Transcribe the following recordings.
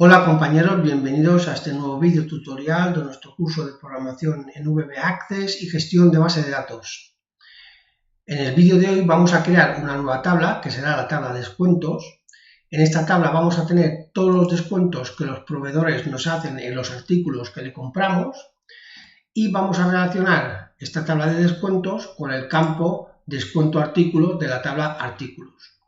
Hola compañeros, bienvenidos a este nuevo vídeo tutorial de nuestro curso de programación en VB Access y gestión de base de datos. En el vídeo de hoy vamos a crear una nueva tabla que será la tabla de descuentos. En esta tabla vamos a tener todos los descuentos que los proveedores nos hacen en los artículos que le compramos y vamos a relacionar esta tabla de descuentos con el campo descuento artículo de la tabla artículos.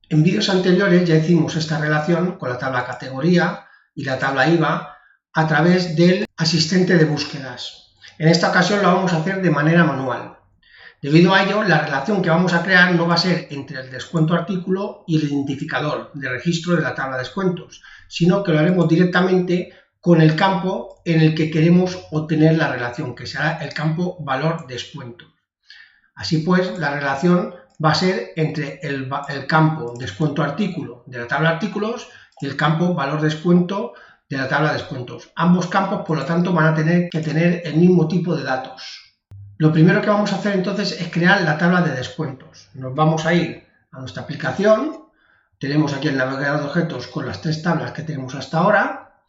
En vídeos anteriores ya hicimos esta relación con la tabla categoría y la tabla IVA a través del asistente de búsquedas. En esta ocasión lo vamos a hacer de manera manual. Debido a ello, la relación que vamos a crear no va a ser entre el descuento artículo y el identificador de registro de la tabla de descuentos, sino que lo haremos directamente con el campo en el que queremos obtener la relación, que será el campo valor descuento. Así pues, la relación va a ser entre el campo descuento artículo de la tabla artículos y el campo valor descuento de la tabla descuentos. Ambos campos, por lo tanto, van a tener que tener el mismo tipo de datos. Lo primero que vamos a hacer entonces es crear la tabla de descuentos. Nos vamos a ir a nuestra aplicación, tenemos aquí el navegador de objetos con las tres tablas que tenemos hasta ahora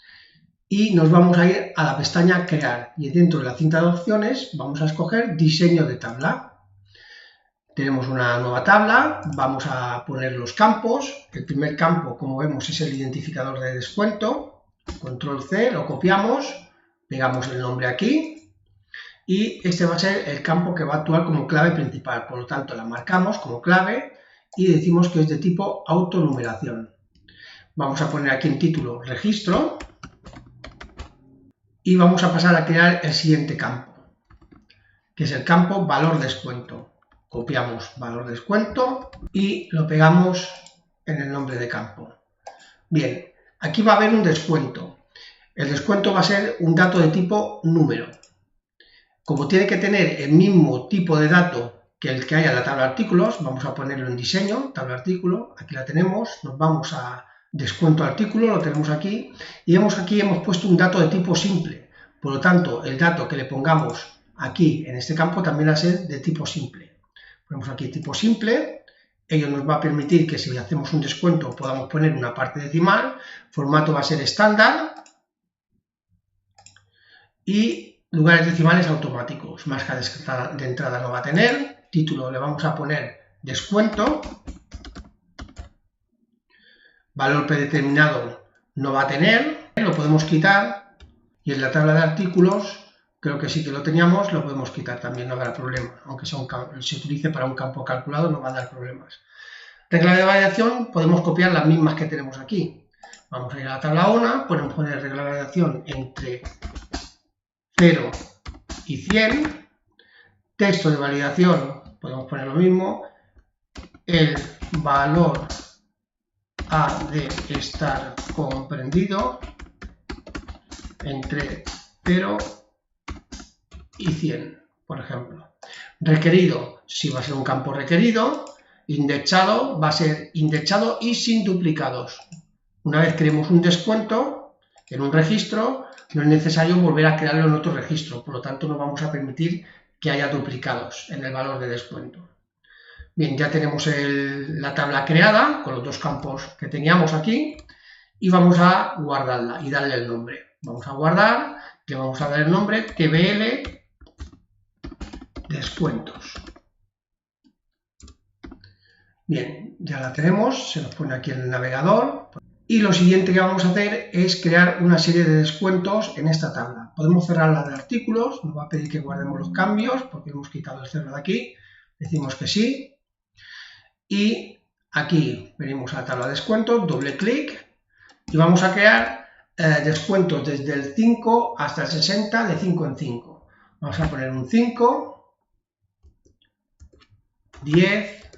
y nos vamos a ir a la pestaña crear y dentro de la cinta de opciones vamos a escoger diseño de tabla. Tenemos una nueva tabla, vamos a poner los campos. El primer campo, como vemos, es el identificador de descuento. Control C, lo copiamos, pegamos el nombre aquí y este va a ser el campo que va a actuar como clave principal. Por lo tanto, la marcamos como clave y decimos que es de tipo autonumeración. Vamos a poner aquí en título registro y vamos a pasar a crear el siguiente campo, que es el campo valor descuento. Copiamos valor descuento y lo pegamos en el nombre de campo. Bien, aquí va a haber un descuento. El descuento va a ser un dato de tipo número. Como tiene que tener el mismo tipo de dato que el que hay en la tabla de artículos, vamos a ponerlo en diseño, tabla artículo, aquí la tenemos, nos vamos a descuento artículo, lo tenemos aquí, y vemos aquí hemos puesto un dato de tipo simple. Por lo tanto, el dato que le pongamos aquí en este campo también va a ser de tipo simple. Ponemos aquí tipo simple, ello nos va a permitir que si hacemos un descuento podamos poner una parte decimal, formato va a ser estándar y lugares decimales automáticos, marca de entrada no va a tener, título le vamos a poner descuento, valor predeterminado no va a tener, lo podemos quitar y en la tabla de artículos creo que sí que lo teníamos, lo podemos quitar también, no habrá problema, aunque se utilice para un campo calculado no va a dar problemas. Regla de validación, podemos copiar las mismas que tenemos aquí. Vamos a ir a la tabla 1, podemos poner regla de validación entre 0 y 100. Texto de validación, podemos poner lo mismo. El valor ha de estar comprendido entre 0 y 100, por ejemplo. Requerido, si va a ser un campo requerido. Indexado va a ser indexado y sin duplicados. Una vez creemos un descuento en un registro, no es necesario volver a crearlo en otro registro, por lo tanto no vamos a permitir que haya duplicados en el valor de descuento. Bien, ya tenemos la tabla creada con los dos campos que teníamos aquí y vamos a guardarla y darle el nombre. Vamos a guardar, le vamos a dar el nombre TBL descuentos. Bien, ya la tenemos, se nos pone aquí en el navegador. Y lo siguiente que vamos a hacer es crear una serie de descuentos en esta tabla. Podemos cerrar la de artículos, nos va a pedir que guardemos los cambios porque hemos quitado el cerro de aquí. Decimos que sí. Y aquí venimos a la tabla de descuentos, doble clic y vamos a crear descuentos desde el 5 hasta el 60 de 5 en 5. Vamos a poner un 5, 10,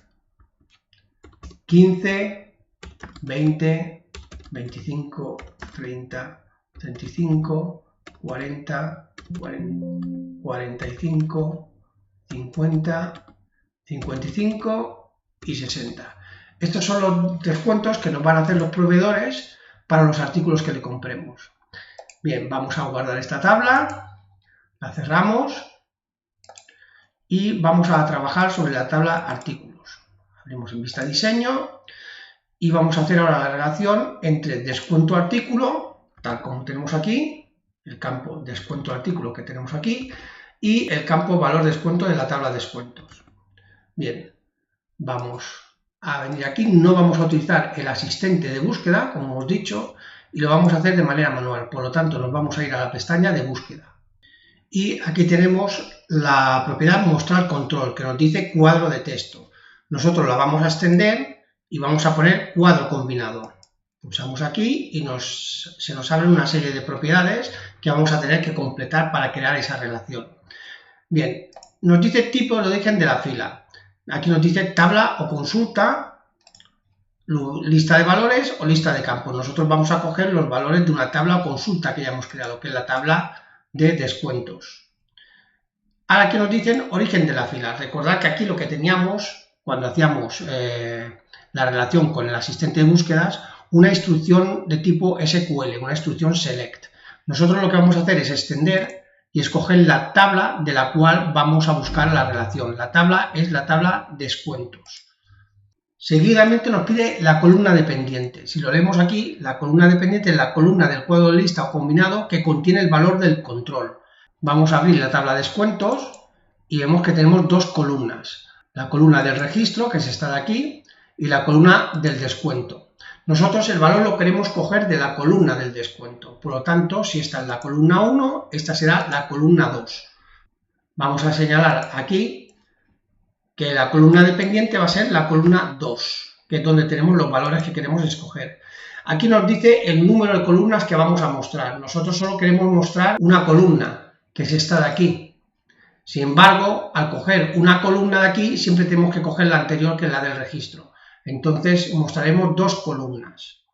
15, 20, 25, 30, 35, 40, 45, 50, 55 y 60. Estos son los descuentos que nos van a hacer los proveedores para los artículos que le compremos. Bien, vamos a guardar esta tabla, la cerramos y vamos a trabajar sobre la tabla artículos. Abrimos en vista diseño y vamos a hacer ahora la relación entre descuento artículo tal como tenemos aquí, el campo descuento artículo que tenemos aquí, y el campo valor descuento de la tabla de descuentos. Bien, vamos a venir aquí, no vamos a utilizar el asistente de búsqueda, como hemos dicho, y lo vamos a hacer de manera manual, por lo tanto nos vamos a ir a la pestaña de búsqueda. Y aquí tenemos la propiedad mostrar control, que nos dice cuadro de texto. Nosotros la vamos a extender y vamos a poner cuadro combinado. Pulsamos aquí y se nos abren una serie de propiedades que vamos a tener que completar para crear esa relación. Bien, nos dice tipo de origen de la fila. Aquí nos dice tabla o consulta, lista de valores o lista de campos. Nosotros vamos a coger los valores de una tabla o consulta que ya hemos creado, que es la tabla de descuentos. Ahora aquí nos dicen origen de la fila. Recordad que aquí lo que teníamos cuando hacíamos la relación con el asistente de búsquedas, una instrucción de tipo SQL, una instrucción select. Nosotros lo que vamos a hacer es extender y escoger la tabla de la cual vamos a buscar la relación. La tabla es la tabla descuentos. Seguidamente nos pide la columna dependiente. Si lo leemos aquí, la columna dependiente es la columna del cuadro de lista o combinado que contiene el valor del control. Vamos a abrir la tabla de descuentos y vemos que tenemos dos columnas. La columna del registro, que es esta de aquí, y la columna del descuento. Nosotros el valor lo queremos coger de la columna del descuento. Por lo tanto, si esta es la columna 1, esta será la columna 2. Vamos a señalar aquí que la columna dependiente va a ser la columna 2, que es donde tenemos los valores que queremos escoger. Aquí nos dice el número de columnas que vamos a mostrar. Nosotros solo queremos mostrar una columna, que es esta de aquí. Sin embargo, al coger una columna de aquí, siempre tenemos que coger la anterior, que es la del registro. Entonces mostraremos dos columnas.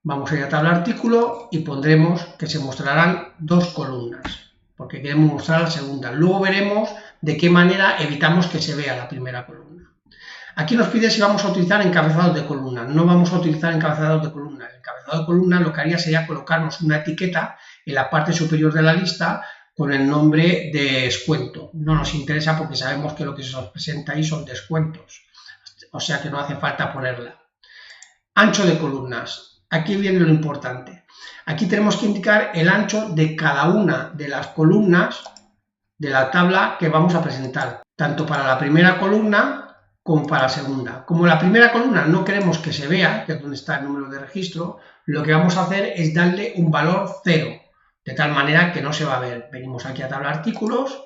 Vamos a ir a tabla artículo y pondremos que se mostrarán dos columnas, porque queremos mostrar la segunda. Luego veremos de qué manera evitamos que se vea la primera columna. Aquí nos pide si vamos a utilizar encabezados de columna. No vamos a utilizar encabezados de columna. El encabezado de columna lo que haría sería colocarnos una etiqueta en la parte superior de la lista con el nombre de descuento. No nos interesa porque sabemos que lo que se nos presenta ahí son descuentos. O sea que no hace falta ponerla. Ancho de columnas. Aquí viene lo importante. Aquí tenemos que indicar el ancho de cada una de las columnas de la tabla que vamos a presentar, tanto para la primera columna como para la segunda. Como la primera columna no queremos que se vea, que es donde está el número de registro, lo que vamos a hacer es darle un valor 0, de tal manera que no se va a ver. Venimos aquí a tabla artículos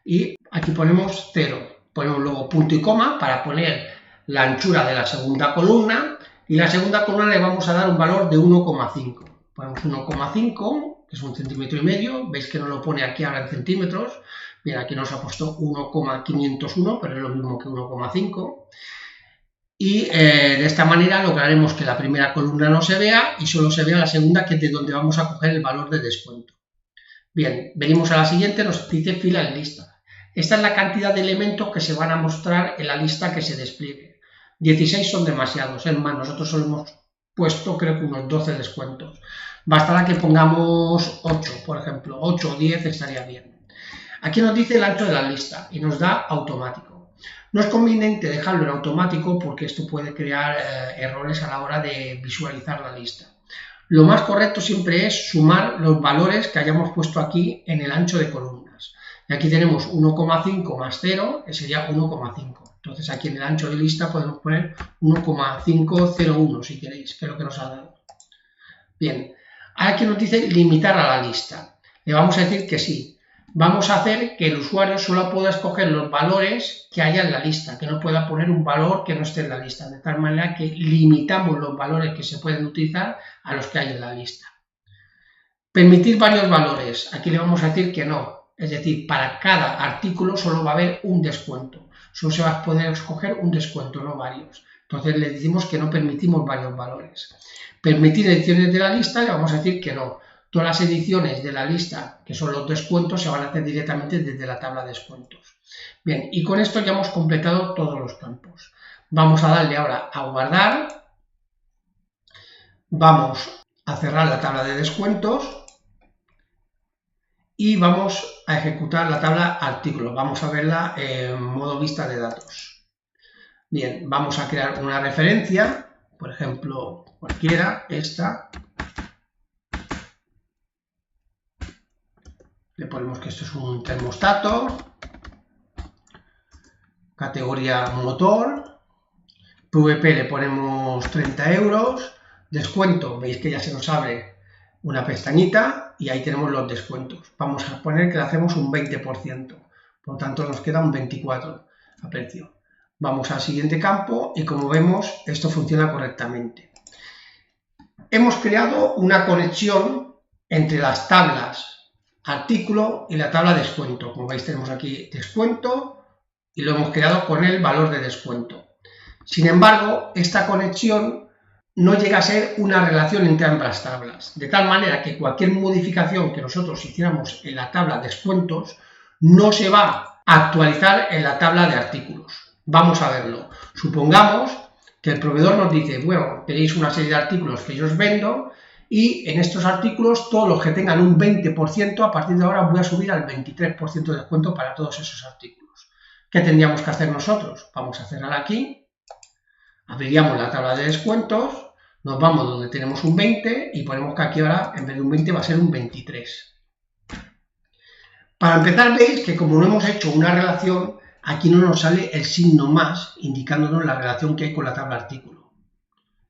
y aquí ponemos 0. Ponemos luego punto y coma para poner la anchura de la segunda columna y la segunda columna le vamos a dar un valor de 1,5. Ponemos 1,5, que es 1,5 centímetros. Veis que no lo pone aquí ahora en centímetros. Bien, aquí nos ha puesto 1,501, pero es lo mismo que 1,5. Y de esta manera lograremos que la primera columna no se vea y solo se vea la segunda, que es de donde vamos a coger el valor de descuento. Bien, venimos a la siguiente, nos dice fila en lista. Esta es la cantidad de elementos que se van a mostrar en la lista que se despliegue. 16 son demasiados, es más, nosotros solo hemos puesto creo que unos 12 descuentos. Bastará que pongamos 8, por ejemplo, 8 o 10 estaría bien. Aquí nos dice el ancho de la lista y nos da automático. No es conveniente dejarlo en automático porque esto puede crear errores a la hora de visualizar la lista. Lo más correcto siempre es sumar los valores que hayamos puesto aquí en el ancho de columnas. Y aquí tenemos 1,5 más 0, que sería 1,5. Entonces aquí en el ancho de lista podemos poner 1,501 si queréis, que es lo que nos ha dado. Bien, ahora aquí nos dice limitar a la lista. Le vamos a decir que sí. Vamos a hacer que el usuario solo pueda escoger los valores que haya en la lista, que no pueda poner un valor que no esté en la lista, de tal manera que limitamos los valores que se pueden utilizar a los que hay en la lista. Permitir varios valores. Aquí le vamos a decir que no. Es decir, para cada artículo solo va a haber un descuento. Solo se va a poder escoger un descuento, no varios. Entonces le decimos que no permitimos varios valores. Permitir ediciones de la lista, le vamos a decir que no. Todas las ediciones de la lista, que son los descuentos, se van a hacer directamente desde la tabla de descuentos. Bien, y con esto ya hemos completado todos los campos. Vamos a darle ahora a guardar. Vamos a cerrar la tabla de descuentos. Y vamos a ejecutar la tabla artículos. Vamos a verla en modo vista de datos. Bien, vamos a crear una referencia, por ejemplo, cualquiera, esta. le ponemos que esto es un termostato, categoría motor, PVP le ponemos 30 euros, descuento, veis que ya se nos abre una pestañita y ahí tenemos los descuentos. Vamos a poner que le hacemos un 20%, por lo tanto nos queda un 24 a precio. Vamos al siguiente campo y como vemos esto funciona correctamente. Hemos creado una conexión entre las tablas artículo y la tabla descuento. Como veis tenemos aquí descuento y lo hemos creado con el valor de descuento. Sin embargo, esta conexión no llega a ser una relación entre ambas tablas, de tal manera que cualquier modificación que nosotros hiciéramos en la tabla descuentos no se va a actualizar en la tabla de artículos. Vamos a verlo. Supongamos que el proveedor nos dice, bueno, tenéis una serie de artículos que yo os vendo y en estos artículos todos los que tengan un 20%, a partir de ahora voy a subir al 23% de descuento para todos esos artículos. ¿Qué tendríamos que hacer nosotros? Vamos a cerrar aquí. Abriríamos la tabla de descuentos, nos vamos donde tenemos un 20 y ponemos que aquí ahora en vez de un 20 va a ser un 23. Para empezar veis que como no hemos hecho una relación, aquí no nos sale el signo más indicándonos la relación que hay con la tabla artículo.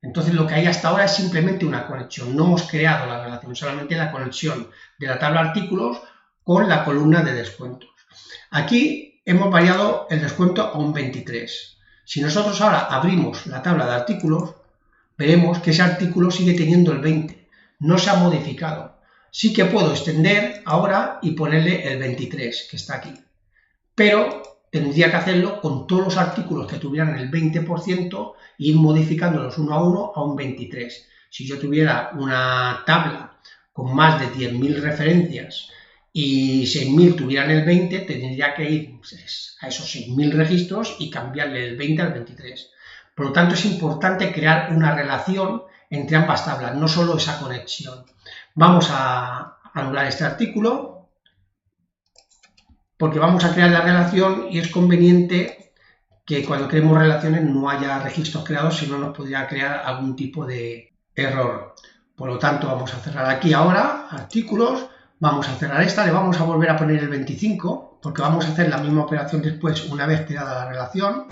Entonces lo que hay hasta ahora es simplemente una conexión, no hemos creado la relación, solamente la conexión de la tabla artículos con la columna de descuentos. Aquí hemos variado el descuento a un 23. Si nosotros ahora abrimos la tabla de artículos, veremos que ese artículo sigue teniendo el 20, no se ha modificado. Sí que puedo extender ahora y ponerle el 23, que está aquí, pero tendría que hacerlo con todos los artículos que tuvieran el 20% e ir modificándolos uno a uno a un 23. Si yo tuviera una tabla con más de 10.000 referencias y 6.000 tuvieran el 20, tendría que ir a esos 6.000 registros y cambiarle el 20 al 23. Por lo tanto, es importante crear una relación entre ambas tablas, no solo esa conexión. Vamos a anular este artículo porque vamos a crear la relación y es conveniente que cuando creemos relaciones no haya registros creados, si no nos podría crear algún tipo de error. Por lo tanto, vamos a cerrar aquí ahora artículos. Vamos a cerrar esta, le vamos a volver a poner el 25, porque vamos a hacer la misma operación después una vez creada la relación.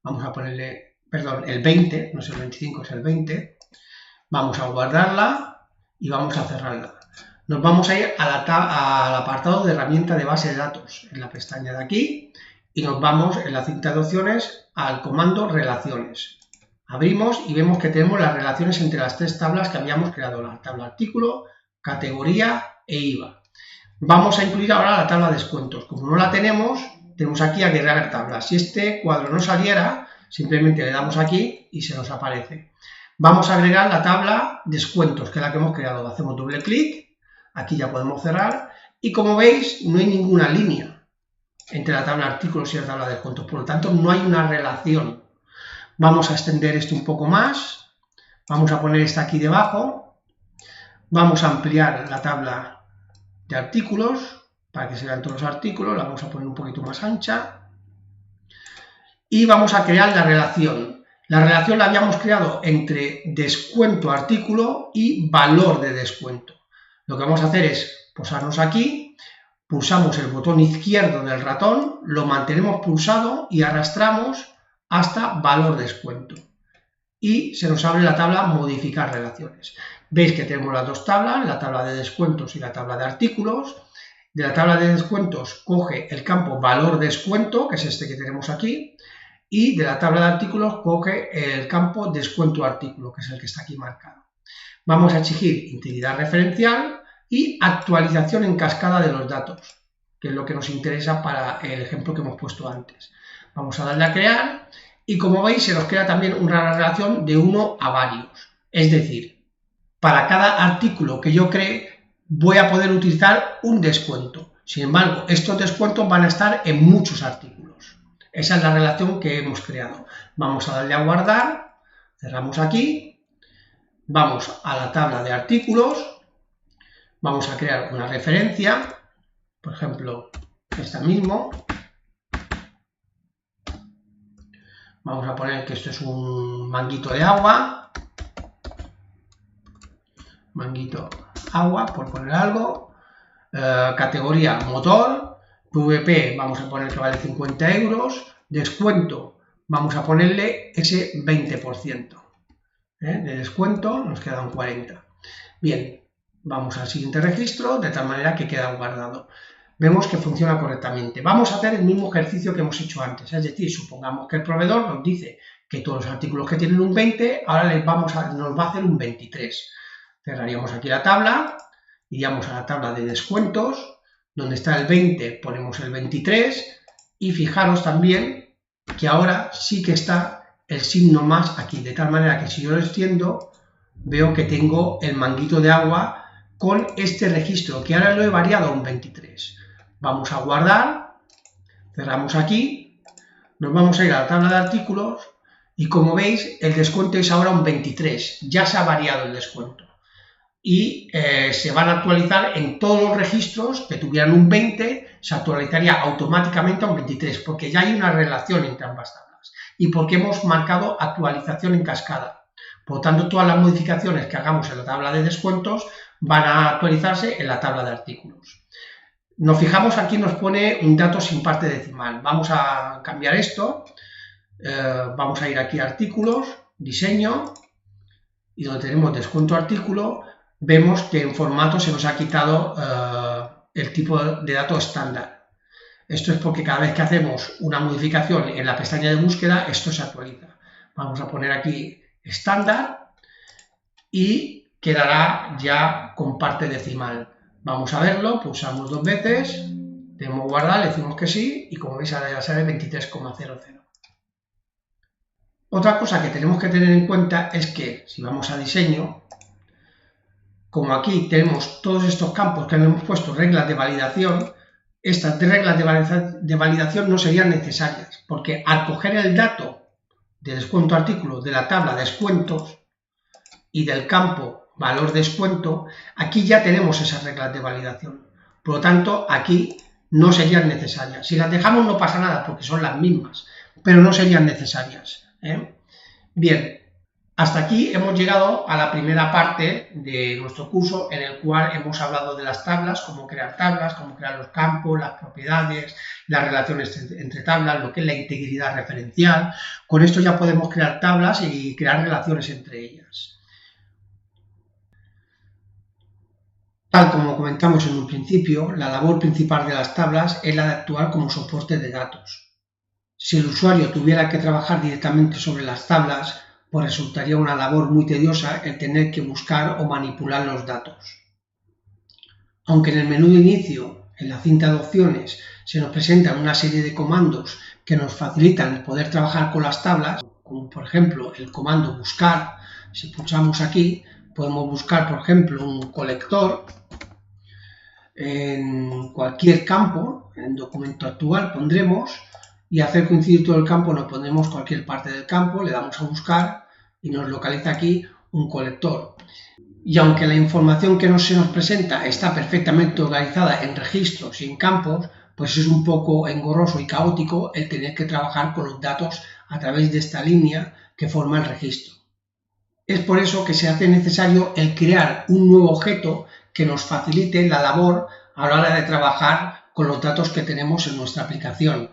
Vamos a ponerle, perdón, el 20, no es el 25, es el 20. Vamos a guardarla y vamos a cerrarla. Nos vamos a ir al apartado de herramienta de base de datos, en la pestaña de aquí, y nos vamos en la cinta de opciones al comando relaciones. Abrimos y vemos que tenemos las relaciones entre las tres tablas que habíamos creado, la tabla artículo, categoría e IVA. Vamos a incluir ahora la tabla de descuentos. Como no la tenemos aquí agregar tablas. Si este cuadro no saliera, simplemente le damos aquí y se nos aparece. Vamos a agregar la tabla descuentos, que es la que hemos creado. Hacemos doble clic, aquí ya podemos cerrar y como veis no hay ninguna línea entre la tabla artículos y la tabla de descuentos, por lo tanto no hay una relación. Vamos a extender esto un poco más, vamos a poner esta aquí debajo, vamos a ampliar la tabla de artículos para que se vean todos los artículos, la vamos a poner un poquito más ancha y vamos a crear la relación. La relación la habíamos creado entre descuento artículo y valor de descuento. Lo que vamos a hacer es posarnos aquí, pulsamos el botón izquierdo del ratón, lo mantenemos pulsado y arrastramos hasta valor descuento. Y se nos abre la tabla modificar relaciones. Veis que tenemos las dos tablas, la tabla de descuentos y la tabla de artículos. De la tabla de descuentos coge el campo valor descuento, que es este que tenemos aquí, y de la tabla de artículos coge el campo descuento artículo, que es el que está aquí marcado. Vamos a exigir integridad referencial y actualización en cascada de los datos, que es lo que nos interesa para el ejemplo que hemos puesto antes. Vamos a darle a crear y como veis se nos crea también una relación de 1 a varios. Es decir, para cada artículo que yo cree voy a poder utilizar un descuento. Sin embargo, estos descuentos van a estar en muchos artículos. Esa es la relación que hemos creado. Vamos a darle a guardar, cerramos aquí, vamos a la tabla de artículos, vamos a crear una referencia, por ejemplo, esta mismo. Vamos a poner que esto es un manguito de agua, manguito agua, por poner algo. categoría motor, PVP vamos a poner que vale 50 euros, descuento vamos a ponerle ese 20%. De descuento nos quedan 40. Bien, vamos al siguiente registro, de tal manera que queda guardado. Vemos que funciona correctamente. Vamos a hacer el mismo ejercicio que hemos hecho antes, es decir, supongamos que el proveedor nos dice que todos los artículos que tienen un 20, ahora nos va a hacer un 23. Cerraríamos aquí la tabla, iríamos a la tabla de descuentos, donde está el 20 ponemos el 23 y fijaros también que ahora sí que está el signo más aquí, de tal manera que si yo lo extiendo, veo que tengo el manguito de agua con este registro, que ahora lo he variado a un 23. Vamos a guardar, cerramos aquí, nos vamos a ir a la tabla de artículos y como veis el descuento es ahora un 23, ya se ha variado el descuento. Y se van a actualizar en todos los registros que tuvieran un 20, se actualizaría automáticamente a un 23, porque ya hay una relación entre ambas tablas y porque hemos marcado actualización en cascada. Por lo tanto, todas las modificaciones que hagamos en la tabla de descuentos van a actualizarse en la tabla de artículos. Nos fijamos aquí, nos pone un dato sin parte decimal. Vamos a cambiar esto. Vamos a ir aquí a artículos, diseño, y donde tenemos descuento artículo, vemos que en formato se nos ha quitado el tipo de dato estándar. Esto es porque cada vez que hacemos una modificación en la pestaña de búsqueda, esto se actualiza. Vamos a poner aquí estándar y quedará ya con parte decimal. Vamos a verlo, pulsamos dos veces, tenemos guardar, le decimos que sí y como veis ahora ya sale 23,00. Otra cosa que tenemos que tener en cuenta es que si vamos a diseño, como aquí tenemos todos estos campos que le hemos puesto reglas de validación, estas reglas de validación no serían necesarias, porque al coger el dato de descuento artículo de la tabla descuentos y del campo valor descuento, aquí ya tenemos esas reglas de validación. Por lo tanto, aquí no serían necesarias. Si las dejamos no pasa nada, porque son las mismas, pero no serían necesarias. Bien, hasta aquí hemos llegado a la primera parte de nuestro curso en el cual hemos hablado de las tablas, cómo crear los campos, las propiedades, las relaciones entre tablas, lo que es la integridad referencial. Con esto ya podemos crear tablas y crear relaciones entre ellas. Tal como comentamos en un principio, la labor principal de las tablas es la de actuar como soporte de datos. Si el usuario tuviera que trabajar directamente sobre las tablas, pues resultaría una labor muy tediosa el tener que buscar o manipular los datos. Aunque en el menú de inicio, en la cinta de opciones, se nos presentan una serie de comandos que nos facilitan el poder trabajar con las tablas, como por ejemplo el comando buscar. Si pulsamos aquí, podemos buscar por ejemplo un colector en cualquier campo, en documento actual pondremos, y hacer coincidir todo el campo nos pondremos cualquier parte del campo, le damos a buscar y nos localiza aquí un colector. Y aunque la información que se nos presenta está perfectamente organizada en registros y en campos, pues es un poco engorroso y caótico el tener que trabajar con los datos a través de esta línea que forma el registro. Es por eso que se hace necesario el crear un nuevo objeto que nos facilite la labor a la hora de trabajar con los datos que tenemos en nuestra aplicación.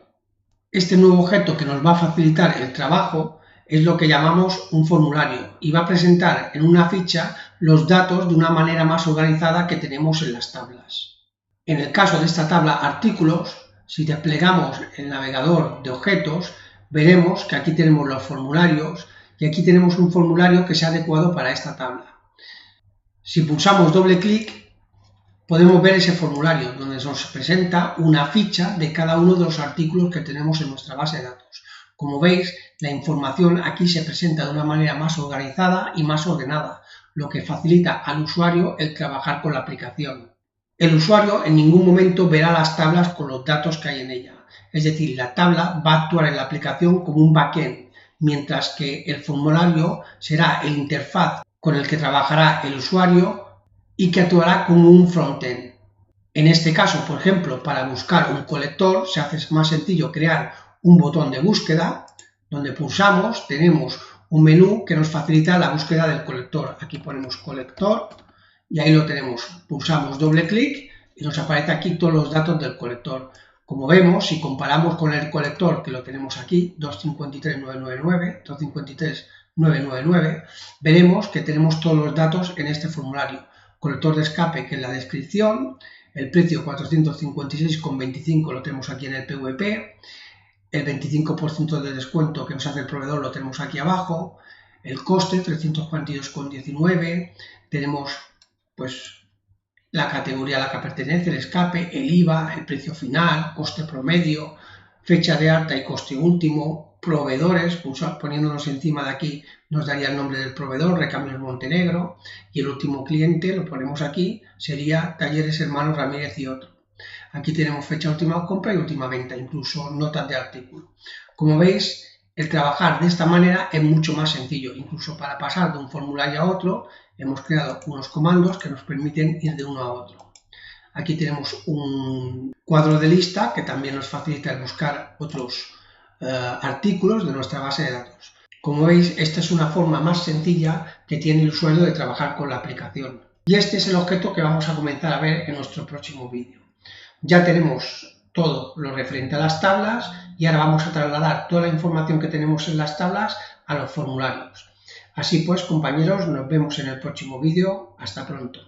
Este nuevo objeto que nos va a facilitar el trabajo es lo que llamamos un formulario y va a presentar en una ficha los datos de una manera más organizada que tenemos en las tablas. En el caso de esta tabla artículos, si desplegamos el navegador de objetos, veremos que aquí tenemos los formularios y aquí tenemos un formulario que se ha adecuado para esta tabla. Si pulsamos doble clic, podemos ver ese formulario donde nos presenta una ficha de cada uno de los artículos que tenemos en nuestra base de datos. Como veis, la información aquí se presenta de una manera más organizada y más ordenada, lo que facilita al usuario el trabajar con la aplicación. El usuario en ningún momento verá las tablas con los datos que hay en ella, es decir, la tabla va a actuar en la aplicación como un backend, mientras que el formulario será el interfaz con el que trabajará el usuario y que actuará como un frontend. En este caso, por ejemplo, para buscar un colector se hace más sencillo crear un botón de búsqueda, donde pulsamos, tenemos un menú que nos facilita la búsqueda del colector. Aquí ponemos colector y ahí lo tenemos. Pulsamos doble clic y nos aparece aquí todos los datos del colector. Como vemos, si comparamos con el colector que lo tenemos aquí, 253.999, 253.999, veremos que tenemos todos los datos en este formulario. Colector de escape, que es la descripción, el precio 456,25 lo tenemos aquí en el PVP, el 25% de descuento que nos hace el proveedor lo tenemos aquí abajo, el coste 342,19, tenemos pues la categoría a la que pertenece, el escape, el IVA, el precio final, coste promedio, fecha de alta y coste último, proveedores, poniéndonos encima de aquí nos daría el nombre del proveedor, Recambios Montenegro, y el último cliente, lo ponemos aquí, sería Talleres Hermanos Ramírez y otro. Aquí tenemos fecha última compra y última venta, incluso notas de artículo. Como veis, el trabajar de esta manera es mucho más sencillo, incluso para pasar de un formulario a otro, hemos creado unos comandos que nos permiten ir de uno a otro. Aquí tenemos un cuadro de lista que también nos facilita el buscar otros artículos de nuestra base de datos. Como veis, esta es una forma más sencilla que tiene el usuario de trabajar con la aplicación. Y este es el objeto que vamos a comenzar a ver en nuestro próximo vídeo. Ya tenemos todo lo referente a las tablas y ahora vamos a trasladar toda la información que tenemos en las tablas a los formularios. Así pues, compañeros, nos vemos en el próximo vídeo. Hasta pronto.